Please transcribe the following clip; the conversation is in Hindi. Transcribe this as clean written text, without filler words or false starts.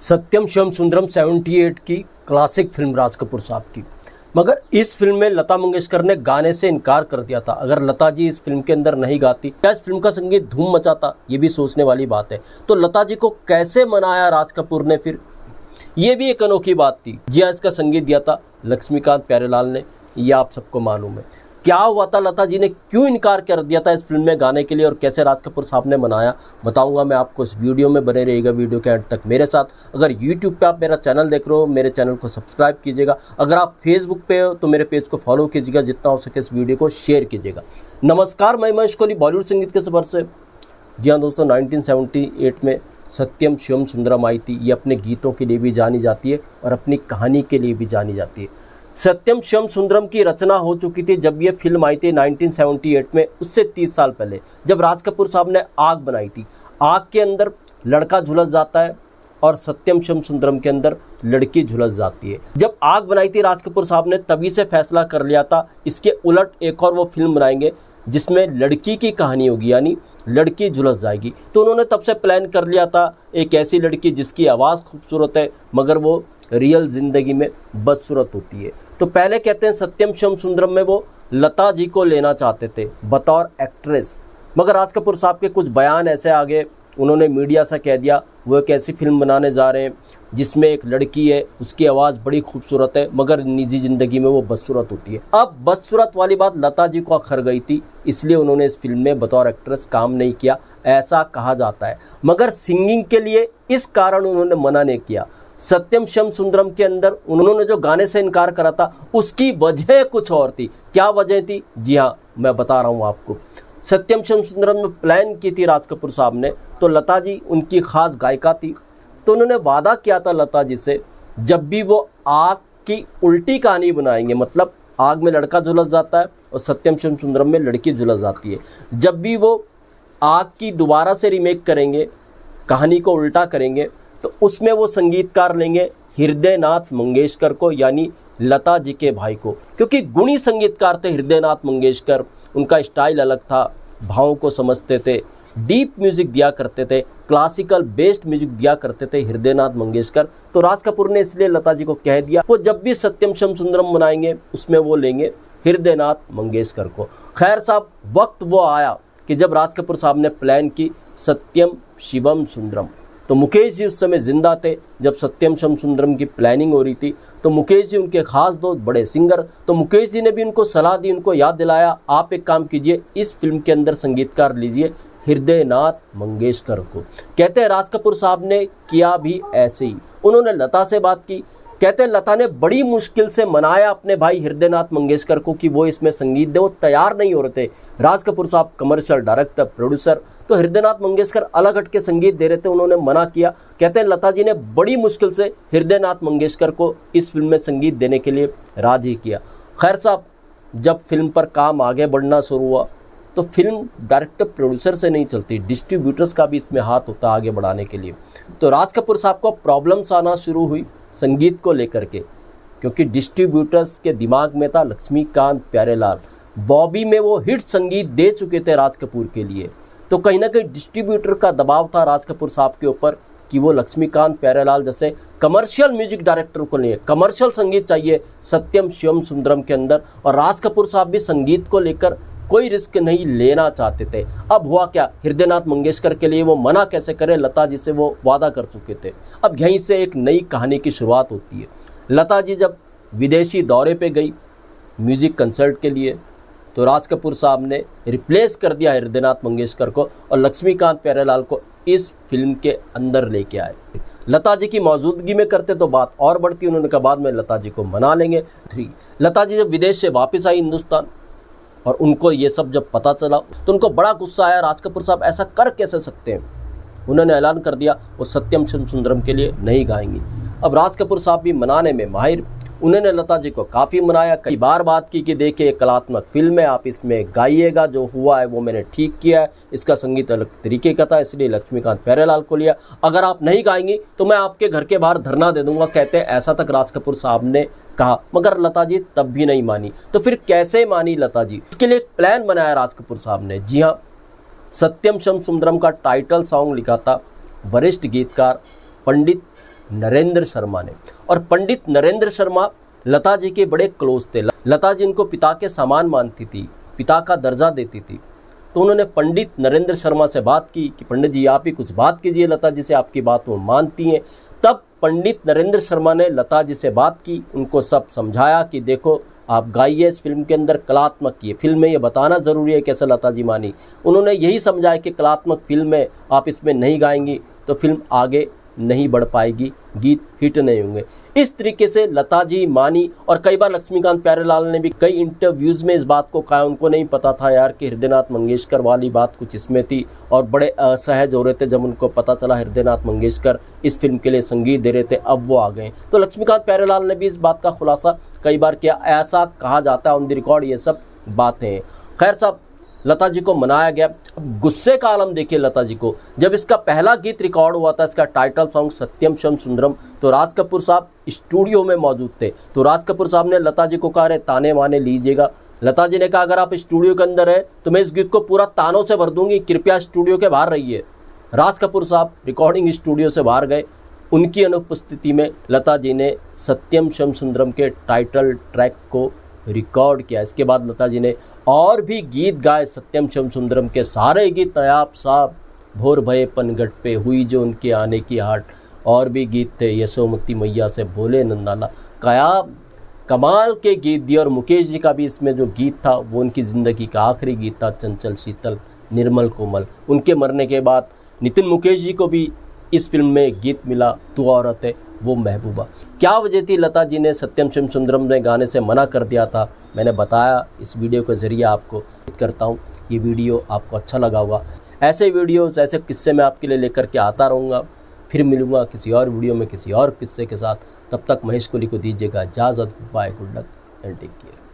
सत्यम शिवम सुंदरम 78 की क्लासिक फिल्म राज कपूर साहब की। मगर इस फिल्म में लता मंगेशकर ने गाने से इनकार कर दिया था। अगर लता जी इस फिल्म के अंदर नहीं गाती क्या इस फिल्म का संगीत धूम मचाता, ये भी सोचने वाली बात है। तो लता जी को कैसे मनाया राज कपूर ने, फिर ये भी एक अनोखी बात थी। जी हाँ, इसका संगीत दिया था लक्ष्मीकांत प्यारेलाल ने, ये आप सबको मालूम है। क्या हुआ था, लता जी ने क्यों इनकार कर दिया था इस फिल्म में गाने के लिए और कैसे राज कपूर साहब ने मनाया, बताऊंगा मैं आपको इस वीडियो में। बने रहिएगा वीडियो के एंड तक मेरे साथ। अगर यूट्यूब पे आप मेरा चैनल देख रहे हो, मेरे चैनल को सब्सक्राइब कीजिएगा। अगर आप फेसबुक पे हो तो मेरे पेज को फॉलो कीजिएगा, जितना हो सके इस वीडियो को शेयर कीजिएगा। नमस्कार, मैं महेश कोहली, बॉलीवुड संगीत के सफर से। जी हाँ दोस्तों, 1978 में सत्यम शिवम सुंदरम आई थी। ये अपने गीतों के लिए भी जानी जाती है और अपनी कहानी के लिए भी जानी जाती है। सत्यम शिवम सुंदरम की रचना हो चुकी थी जब ये फिल्म आई थी 1978 में, उससे 30 साल पहले, जब राज कपूर साहब ने आग बनाई थी। आग के अंदर लड़का झुलस जाता है और सत्यम शिवम सुंदरम के अंदर लड़की झुलस जाती है। जब आग बनाई थी राज कपूर साहब ने, तभी से फैसला कर लिया था इसके उलट एक और वो फिल्म बनाएंगे जिसमें लड़की की कहानी होगी, यानी लड़की झुलस जाएगी। तो उन्होंने तब से प्लान कर लिया था एक ऐसी लड़की जिसकी आवाज़ खूबसूरत है मगर वो रियल ज़िंदगी में बदसूरत होती है। तो पहले कहते हैं सत्यम शिवम सुंदरम में वो लता जी को लेना चाहते थे बतौर एक्ट्रेस, मगर राज कपूर साहब के कुछ बयान ऐसे आ गए, उन्होंने मीडिया से कह दिया वो एक ऐसी फिल्म बनाने जा रहे हैं जिसमें एक लड़की है, उसकी आवाज़ बड़ी खूबसूरत है मगर निजी ज़िंदगी में वो बदसूरत होती है। अब बदसूरत वाली बात लता जी को अखर गई थी, इसलिए उन्होंने इस फिल्म में बतौर एक्ट्रेस काम नहीं किया, ऐसा कहा जाता है। मगर सिंगिंग के लिए इस कारण उन्होंने मना नहीं किया। सत्यम शिवम सुंदरम के अंदर उन्होंने जो गाने से इनकार करा था उसकी वजह कुछ और थी। क्या वजह थी? जी हाँ, मैं बता रहा हूँ आपको। सत्यम शिवम सुंदरम में प्लान की थी राज कपूर साहब ने, तो लता जी उनकी खास गायिका थी, तो उन्होंने वादा किया था लता जी से, जब भी वो आग की उल्टी कहानी बनाएंगे, मतलब आग में लड़का झुलस जाता है और सत्यम शिवम सुंदरम में लड़की झुलस जाती है, जब भी वो आग की दोबारा से रीमेक करेंगे, कहानी को उल्टा करेंगे, तो उसमें वो संगीतकार लेंगे हृदयनाथ मंगेशकर को, यानी लता जी के भाई को, क्योंकि गुणी संगीतकार थे हृदयनाथ मंगेशकर। उनका स्टाइल अलग था, भावों को समझते थे, डीप म्यूजिक दिया करते थे, क्लासिकल बेस्ड म्यूजिक दिया करते थे हृदयनाथ मंगेशकर। तो राज कपूर ने इसलिए लता जी को कह दिया वो जब भी सत्यम शिवम सुंदरम बनाएंगे उसमें वो लेंगे हृदयनाथ मंगेशकर को। खैर साहब, वक्त वो आया कि जब राज कपूर साहब ने प्लान की सत्यम शिवम सुंदरम, तो मुकेश जी उस समय जिंदा थे जब सत्यम शिवम सुंदरम की प्लानिंग हो रही थी। तो मुकेश जी उनके खास दोस्त, बड़े सिंगर, तो मुकेश जी ने भी उनको सलाह दी, उनको याद दिलाया आप एक काम कीजिए, इस फिल्म के अंदर संगीतकार लीजिए हृदयनाथ मंगेशकर को। कहते हैं राज कपूर साहब ने किया भी ऐसे ही, उन्होंने लता से बात की। कहते हैं लता ने बड़ी मुश्किल से मनाया अपने भाई हृदयनाथ मंगेशकर को कि वो इसमें संगीत दे, वो तैयार नहीं हो रहे थे। राज कपूर साहब कमर्शियल डायरेक्टर, प्रोड्यूसर, तो हृदयनाथ मंगेशकर अलग हट के संगीत दे रहे थे, उन्होंने मना किया। कहते हैं लता जी ने बड़ी मुश्किल से हृदयनाथ मंगेशकर को इस फिल्म में संगीत देने के लिए राजी किया। खैर साहब, जब फिल्म पर काम आगे बढ़ना शुरू हुआ तो फिल्म डायरेक्टर प्रोड्यूसर से नहीं चलती, डिस्ट्रीब्यूटर्स का भी इसमें हाथ होता आगे बढ़ाने के लिए। तो राज कपूर साहब को प्रॉब्लम्स आना शुरू हुई संगीत को लेकर के, क्योंकि डिस्ट्रीब्यूटर्स के दिमाग में था लक्ष्मीकांत प्यारेलाल, बॉबी में वो हिट संगीत दे चुके थे राज कपूर के लिए। तो कहीं ना कहीं डिस्ट्रीब्यूटर का दबाव था राज कपूर साहब के ऊपर कि वो लक्ष्मीकांत प्यारेलाल जैसे कमर्शियल म्यूजिक डायरेक्टर को लिए कमर्शियल संगीत चाहिए सत्यम शिवम सुंदरम के अंदर। और राज कपूर साहब भी संगीत को लेकर कोई रिस्क नहीं लेना चाहते थे। अब हुआ क्या, हृदयनाथ मंगेशकर के लिए वो मना कैसे करें, लता जी से वो वादा कर चुके थे। अब यहीं से एक नई कहानी की शुरुआत होती है। लता जी जब विदेशी दौरे पे गई म्यूजिक कंसर्ट के लिए, तो राज कपूर साहब ने रिप्लेस कर दिया हृदयनाथ मंगेशकर को और लक्ष्मीकांत प्यारेलाल को इस फिल्म के अंदर लेके आए। लता जी की मौजूदगी में करते तो बात और बढ़ती, उन्होंने कहा बाद में लता जी को मना लेंगे। 3 लता जी जब विदेश से वापस आई हिंदुस्तान और उनको ये सब जब पता चला तो उनको बड़ा गुस्सा आया, राज कपूर साहब ऐसा कर कैसे सकते हैं। उन्होंने ऐलान कर दिया वो सत्यम शिवम सुंदरम के लिए नहीं गाएंगी। अब राज कपूर साहब भी मनाने में माहिर, उन्होंने लता जी को काफ़ी मनाया, कई बार बात की कि देखिए कलात्मक फिल्म है, आप इसमें गाइएगा, जो हुआ है वो मैंने ठीक किया है, इसका संगीत अलग तरीके का था इसलिए लक्ष्मीकांत प्यारेलाल को लिया, अगर आप नहीं गाएंगी तो मैं आपके घर के बाहर धरना दे दूंगा। कहते हैं ऐसा तक राज कपूर साहब ने कहा, मगर लता जी तब भी नहीं मानी। तो फिर कैसे मानी लता जी? इसके लिए एक प्लान बनाया राज कपूर साहब ने। जी हाँ, सत्यम शिवम सुंदरम का टाइटल सॉन्ग लिखा था वरिष्ठ गीतकार पंडित नरेंद्र शर्मा ने। और पंडित नरेंद्र शर्मा लता जी के बड़े क्लोज थे। लता जी इनको पिता के समान मानती थी, पिता का दर्जा देती थी। तो उन्होंने पंडित नरेंद्र शर्मा से बात की कि पंडित जी आप ही कुछ बात कीजिए लता जी से, आपकी बात वो मानती हैं। तब पंडित नरेंद्र शर्मा ने लता जी से बात की, उनको सब समझाया कि देखो आप गाइए, इस फिल्म के अंदर कलात्मक की फिल्म में ये बताना ज़रूरी है कैसे लता जी मानी। उन्होंने यही समझाया कि कलात्मक फिल्म में आप इसमें नहीं गाएंगी तो फिल्म आगे नहीं बढ़ पाएगी, गीत हिट नहीं होंगे। इस तरीके से लता जी मानी। और कई बार लक्ष्मीकांत प्यारेलाल ने भी कई इंटरव्यूज़ में इस बात को कहा, उनको नहीं पता था यार कि हृदयनाथ मंगेशकर वाली बात कुछ इसमें थी, और बड़े असहज हो रहे थे जब उनको पता चला हृदयनाथ मंगेशकर इस फिल्म के लिए संगीत दे रहे थे, अब वो आ गए। तो लक्ष्मीकांत प्यारेलाल ने भी इस बात का खुलासा कई बार किया, ऐसा कहा जाता है ऑन द रिकॉर्ड ये सब बातें हैं। खैर साहब, लता जी को मनाया गया। अब गुस्से का आलम देखिए लता जी को, जब इसका पहला गीत रिकॉर्ड हुआ था, इसका टाइटल सॉन्ग सत्यम शम सुंदरम, तो राज कपूर साहब स्टूडियो में मौजूद थे। तो राज कपूर साहब ने लता जी को कहा अरे ताने वाने लीजिएगा। लता जी ने कहा अगर आप स्टूडियो के अंदर है तो मैं इस गीत को पूरा तानों से भर दूंगी, कृपया स्टूडियो के बाहर रहिए। राज कपूर साहब रिकॉर्डिंग स्टूडियो से बाहर गए। उनकी अनुपस्थिति में लता जी ने सत्यम शम सुंदरम के टाइटल ट्रैक को रिकॉर्ड किया। इसके बाद लता जी ने और भी गीत गाए सत्यम शम सुंदरम के, सारे गीत नायाब साहब, भोर भये पनघट पे, हुई जो उनके आने की हाट, और भी गीत थे, यशोमती मैया से बोले नंदाला, कया कमाल के गीत दिए। और मुकेश जी का भी इसमें जो गीत था वो उनकी ज़िंदगी का आखिरी गीत था, चंचल शीतल निर्मल कोमल। उनके मरने के बाद नितिन मुकेश जी को भी इस फिल्म में गीत मिला, तू औरत है वो महबूबा। क्या वजह थी लता जी ने सत्यम शम सुंदरम में गाने से मना कर दिया था, मैंने बताया इस वीडियो के ज़रिए आपको। उम्मीद करता हूँ ये वीडियो आपको अच्छा लगा होगा। ऐसे वीडियोस, ऐसे किस्से मैं आपके लिए लेकर के आता रहूँगा। फिर मिलूँगा किसी और वीडियो में किसी और किस्से के साथ। तब तक महेश कोहली को दीजिएगा इजाज़त। Bye, good luck and take care.